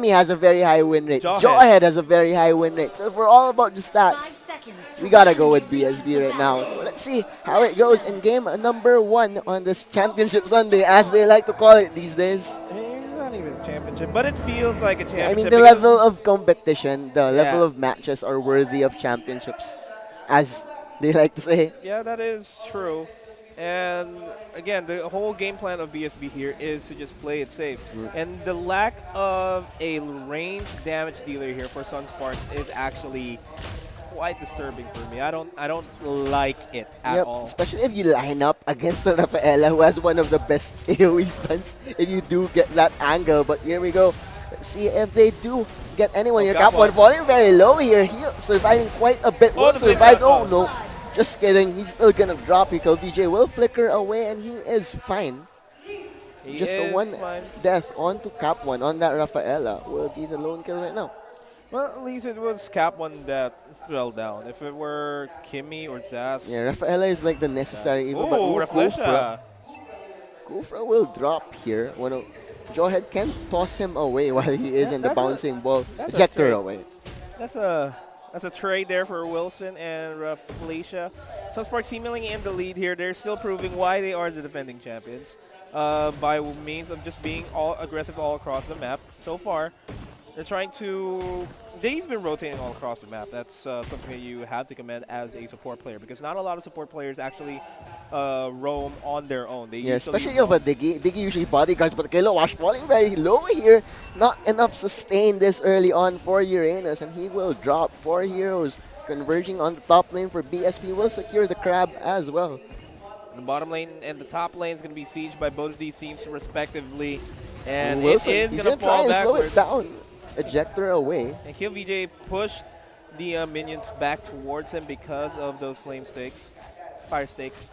He has a very high win rate. Jawhead. Jawhead has a very high win rate. So if we're all about the stats, we gotta go with BSB right now. So let's see how it goes in game number 1 on this Championship Sunday, as they like to call it these days. It's not even a championship, but it feels like a championship. I mean, the level of competition, the level of matches are worthy of championships, as they like to say. Yeah, that is true. And again, the whole game plan of BSB here is to just play it safe. And the lack of a range damage dealer here for SUNSPARK is actually quite disturbing for me. I don't like it at all. Especially if you line up against the Rafaela, who has one of the best AoE stunts, if you do get that angle. But here we go. Let's see if they do get anyone here. Cap1 falling very low here. He surviving quite a bit. Will survive. Oh no. Just kidding. He's still gonna drop. VJ will flicker away and he is fine. Just the one death onto Cap1 on that Rafaela will be the lone kill right now. Well, at least it was Cap1 that fell down. If it were Kimmy or Zaz. Yeah, Rafaela is like the necessary evil. But Kufra will drop here. Jawhead can toss him away while he is in the bouncing ball. Ejector away. That's a trade there for Wilson and Felicia. SUNSPARK seemingly in the lead here. They're still proving why they are the defending champions by means of just being all aggressive all across the map. So far, they're trying to... They've been rotating all across the map. That's something that you have to commend as a support player, because not a lot of support players actually roam on their own. Especially of a Diggy. Diggy usually bodyguards, but Kilowash falling very low here. Not enough sustain this early on for Uranus, and he will drop. 4 heroes converging on the top lane for BSB will secure the crab as well. The bottom lane and the top lane is going to be sieged by both of these teams respectively, and Wilson, it is going to fall backwards. Slow it down. Ejector away. And KillVJ pushed the minions back towards him because of those flame stakes, fire stakes.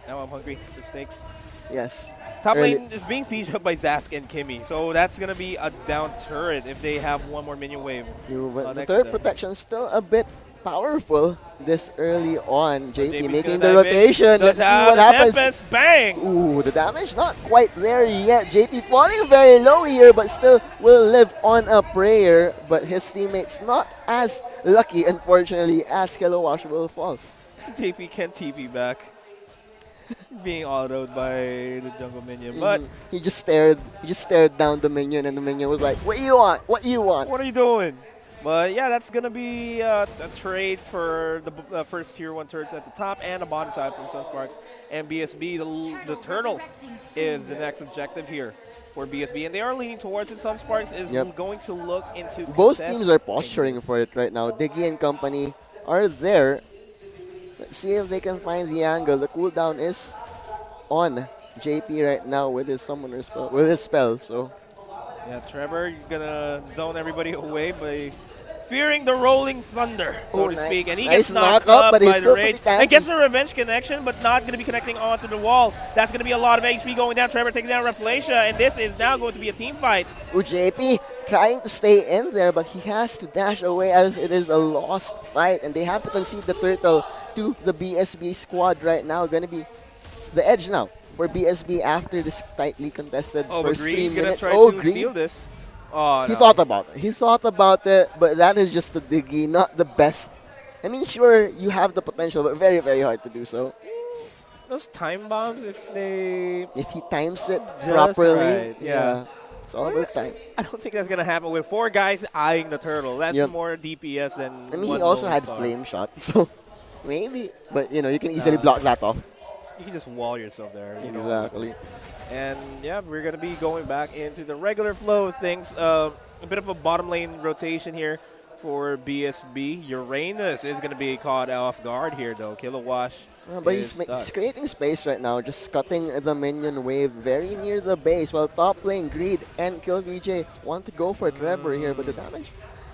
Now I'm hungry for stakes. Yes. Top lane is being sieged up by Zask and Kimmy, so that's going to be a down turret if they have one more minion wave. The third protection is still a bit powerful this early on. JP making the rotation. Let's see what happens. Tempest, bang! Ooh, the damage not quite there yet. JP falling very low here, but still will live on a prayer. But his teammates not as lucky, unfortunately, as Kilowash will fall. JP can't TP back. Being autoed by the jungle minion, but he just stared down the minion, and the minion was like, "What you want? What you want? What are you doing?" But yeah, that's gonna be a trade for the first tier 1 turrets at the top and the bottom side from SUNSPARK and BSB. The turtle is the next objective here for BSB, and they are leaning towards it. SUNSPARK is going to look into both teams are posturing for it right now. Diggy and company are there. Let's see if they can find the angle. The cooldown is on JP right now with his summoner spell, with his spell. So yeah, Trevor, you're gonna zone everybody away by fearing the rolling thunder, so to speak. And he gets knocked up by the rage. And gets a revenge connection, but not going to be connecting onto the wall. That's going to be a lot of HP going down. Trevor taking down Reflacia, and this is now going to be a team fight. JP trying to stay in there, but he has to dash away as it is a lost fight. And they have to concede the turtle to the BSB squad right now. Going to be the edge now for BSB after this tightly contested first 3 minutes. Green steal this. Oh, he thought about it. He thought about it, but that is just the Diggy, not the best. I mean, sure, you have the potential, but very, very hard to do so. Those time bombs, if he times it properly, right, yeah. It's all about time. I don't think that's going to happen with 4 guys eyeing the turtle. That's more DPS than I mean, he also had flame shot, so maybe. But, you can easily block that off. You can just wall yourself there. Exactly. And yeah, we're going to be going back into the regular flow of things. A bit of a bottom lane rotation here for BSB. Uranus is going to be caught off guard here, though. Kilowash. But he's creating space right now, just cutting the minion wave very near the base, while top lane Greed and KillVJ want to go for Trevor here, but the damage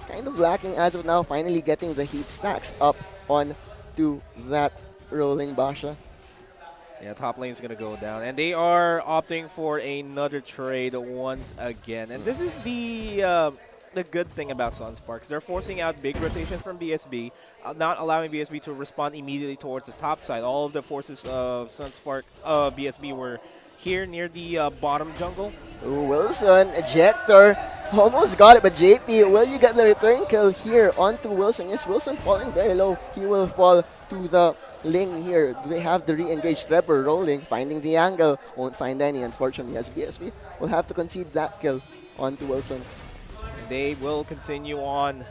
kind of lacking as of now, finally getting the heat stacks up on to that rolling Basha. Yeah, top lane is going to go down. And they are opting for another trade once again. And this is the good thing about SUNSPARK. They're forcing out big rotations from BSB, not allowing BSB to respond immediately towards the top side. All of the forces of SUNSPARK, BSB were here near the bottom jungle. Ooh, Wilson, ejector, almost got it, but JP, will you get the return kill here onto Wilson? Yes, Wilson falling very low. He will fall to the Ling here. Do they have the re-engaged Trevor rolling, finding the angle? Won't find any, unfortunately, as BSB will have to concede that kill onto Wilson. They will continue on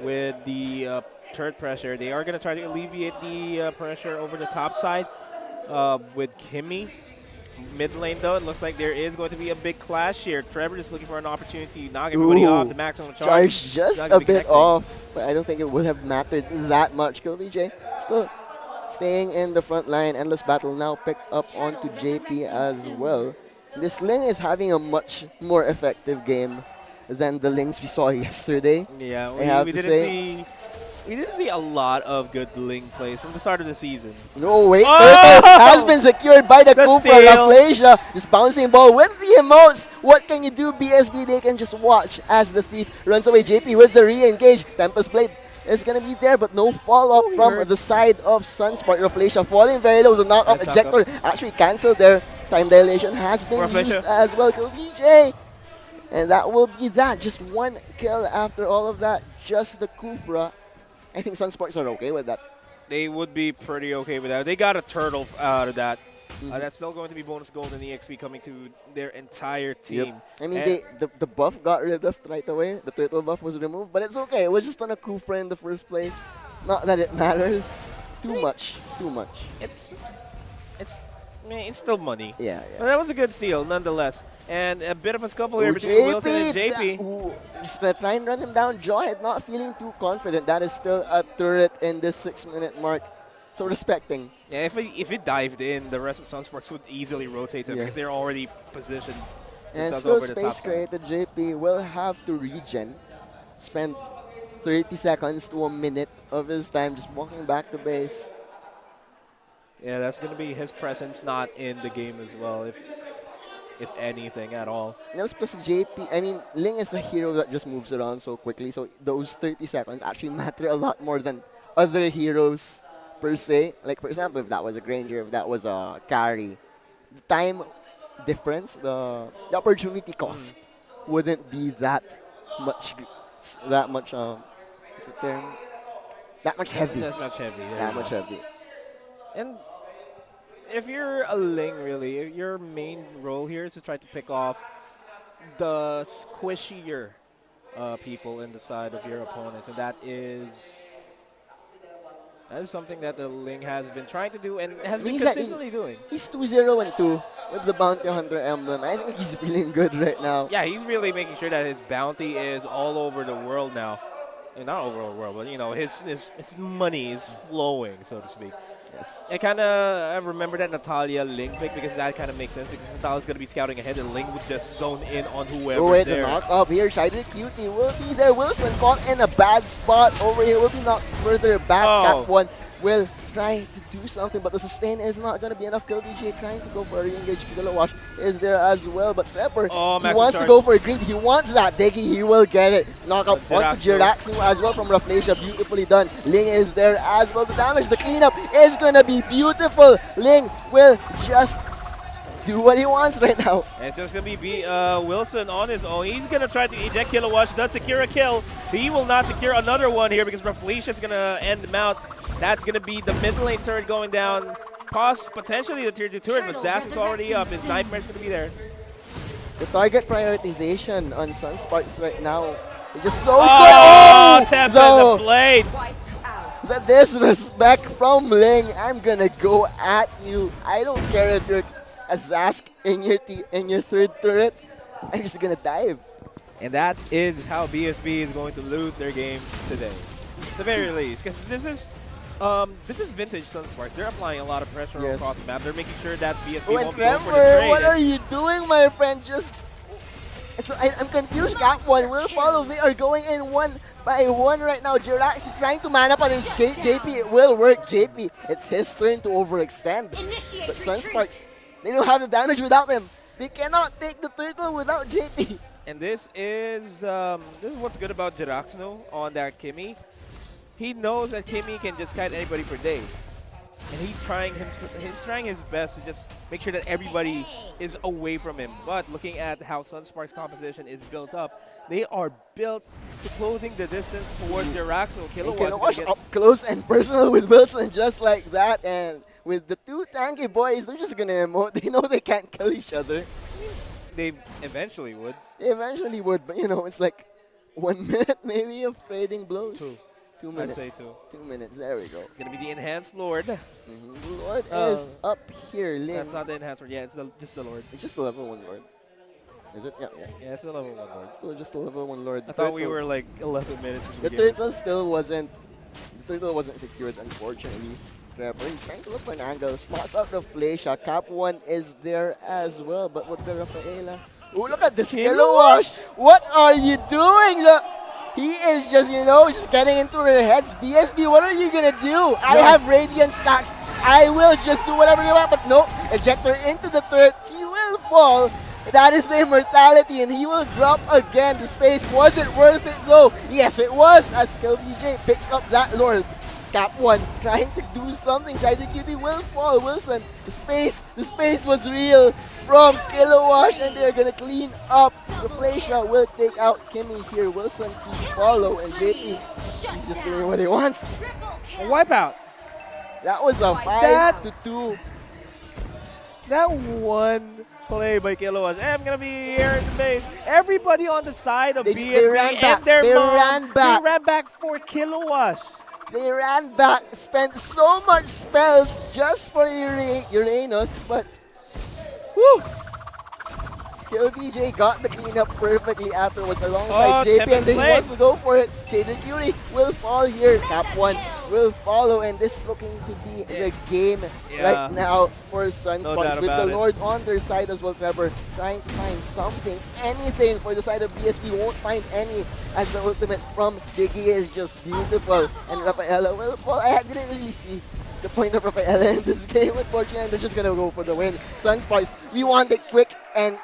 with the turret pressure. They are going to try to alleviate the pressure over the top side with Kimmy. Mid lane, though, it looks like there is going to be a big clash here. Trevor is looking for an opportunity to knock everybody off the maximum charge. Just a bit off, but I don't think it would have mattered that much. KillVJ still staying in the front line. Endless battle now picked up onto JP as well. This Ling is having a much more effective game than the Lings we saw yesterday. Yeah, we didn't see a lot of good Ling plays from the start of the season. No, wait. Turtle has been secured by the Cooper. Raflasia just bouncing ball with the emotes. What can you do, BSB? They can just watch as the Thief runs away. JP with the re-engage. Tempest Blade is going to be there, but no follow-up from the side of SUNSPARK. Raflasia falling very low. The knockoff ejector actually cancelled there. Time dilation has been used as well. Kill VJ. And that will be that. Just one kill after all of that. Just the Kufra. I think SUNSPARKs are okay with that. They would be pretty okay with that. They got a turtle out of that. That's still going to be bonus gold and EXP coming to their entire team. Yep. I mean, the buff got rid of right away. The turtle buff was removed, but it's okay. It was just on a Kufra in the first place. Not that it matters. Too much. It's still money. Yeah. But that was a good steal, nonetheless. And a bit of a scuffle here between Wilson and JP. Just gonna try and run him down. Jawhead not feeling too confident. That is still a turret in this 6-minute mark. So respecting. Yeah, if it dived in, the rest of SUNSPARKs would easily rotate him because they're already positioned. And still space created. JP will have to regen. Spend 30 seconds to a minute of his time just walking back to base. Yeah, that's going to be his presence not in the game as well, if anything at all. Plus JP, I mean, Ling is a hero that just moves around so quickly, so those 30 seconds actually matter a lot more than other heroes per se. Like, for example, if that was a Granger, if that was a carry, the time difference, the opportunity cost wouldn't be that much heavy. That much heavy. That much heavy. And if you're a Ling, really, your main role here is to try to pick off the squishier people in the side of your opponents, and that is something that the Ling has been trying to do and has been consistently doing. He's 2-0-2 with the Bounty Hunter emblem. I think he's feeling good right now. Yeah, he's really making sure that his bounty is all over the world now. Not over the world, but you know, his money is flowing, so to speak. Yes. I remember that Natalia Ling pick because that kind of makes sense because Natalia's going to be scouting ahead and Ling would just zone in on whoever's there. The knock up here. Shided Cutie will be there. Wilson caught in a bad spot over here. Will be knocked further back. That one will try to do something, but the sustain is not going to be enough. KillVJ trying to go for a re-engage. Kilowash is there as well, but Trevor, he wants to go for a greed. He wants that Diggy. He will get it. Knock up onto Jiraxu as well from Raflasia. Beautifully done. Ling is there as well. The damage, the cleanup is going to be beautiful. Ling will just do what he wants right now. And it's just going to be Wilson on his own. He's going to try to eject Kilowash. Does secure a kill. He will not secure another one here because Raflasia is going to end him out. That's going to be the mid lane turret going down. Cost potentially the tier 2 turret, but Zaz is already up. His Nightmare's going to be there. The target prioritization on SUNSPARKs right now is just so good. Oh, Tempest the Blade. The disrespect from Ling. I'm going to go at you. I don't care if you're a Zask in your third turret. I'm just going to dive. And that is how BSB is going to lose their game today. At the very least, because this is vintage SUNSPARKs. They're applying a lot of pressure across the map. They're making sure that BSB won't go for the trade. What are you doing, my friend? I'm confused. Gap one will follow. They are going in one by one right now. Jirax trying to man up on his gate. JP, it will work. JP, it's his turn to overextend. But SUNSPARKs, they don't have the damage without him. They cannot take the turtle without JP. And this is what's good about Jiraxno on that Kimmy. He knows that Kimmy can just kite anybody for days. and he's trying his best to just make sure that everybody is away from him. But looking at how SUNSPARK's composition is built up, they are built to closing the distance towards Jiraxo. And Kilowatt Kilowatt up close and personal with Wilson just like that. And with the two tanky boys, they're just gonna emote. They know they can't kill each other. they eventually would. They eventually would, but it's like 1 minute maybe of trading blows. 2 I'd minutes. say 2. 2 minutes. There we go. It's gonna be the enhanced Lord. Lord is up here, Lin. That's not the enhanced Lord. Yeah, it's just the Lord. It's just a level 1 Lord. Is it? Yeah, yeah. Yeah, it's the level 1 Lord. Still just a level 1 Lord. I thought we were like 11 minutes into The the game. turtle still wasn't. The turtle wasn't secured, unfortunately. Trevor, he's trying to look for an angle. Spots out the Fleisha. Cap 1 is there as well, but what the Rafaela? Oh, look at this Kilowatt! What are you doing? He is just getting into their heads. BSB, what are you gonna do? I have Radiant stacks. I will just do whatever you want, but no. Ejector into the turret. He will fall. That is the immortality, and he will drop again. The space, was it worth it though? Yes, it was, as KVJ picks up that Lord. Cap 1 trying to do something. Chida Cutie will fall. Wilson, the space was real from Kilowatt, and they're gonna clean up. The Fleisha will take out Kimmy here. Wilson to follow, and JP, he's just doing what he wants. A wipeout. That was a 5-2. That one play by Kilowatt. Hey, I'm gonna be here in the base. Everybody on the side of BSB they ran back. and their They mom, ran back. They ran back for Kilowatt. They ran back, spent so much spells just for Uranus, but whew! KVJ got the cleanup perfectly afterwards alongside JP, and then he wants to go for it. Chida Cutie will fall here. Cap 1 will follow, and this is looking to be the game right now for SUNSPARK, with the Lord on their side as well. Trevor trying to find something, anything for the side of BSB, won't find any, as the ultimate from Diggy is just beautiful, and Rafaela will fall. I didn't really see the point of Rafaela in this game, unfortunately, and they're just gonna go for the win. SUNSPARK, we want it quick and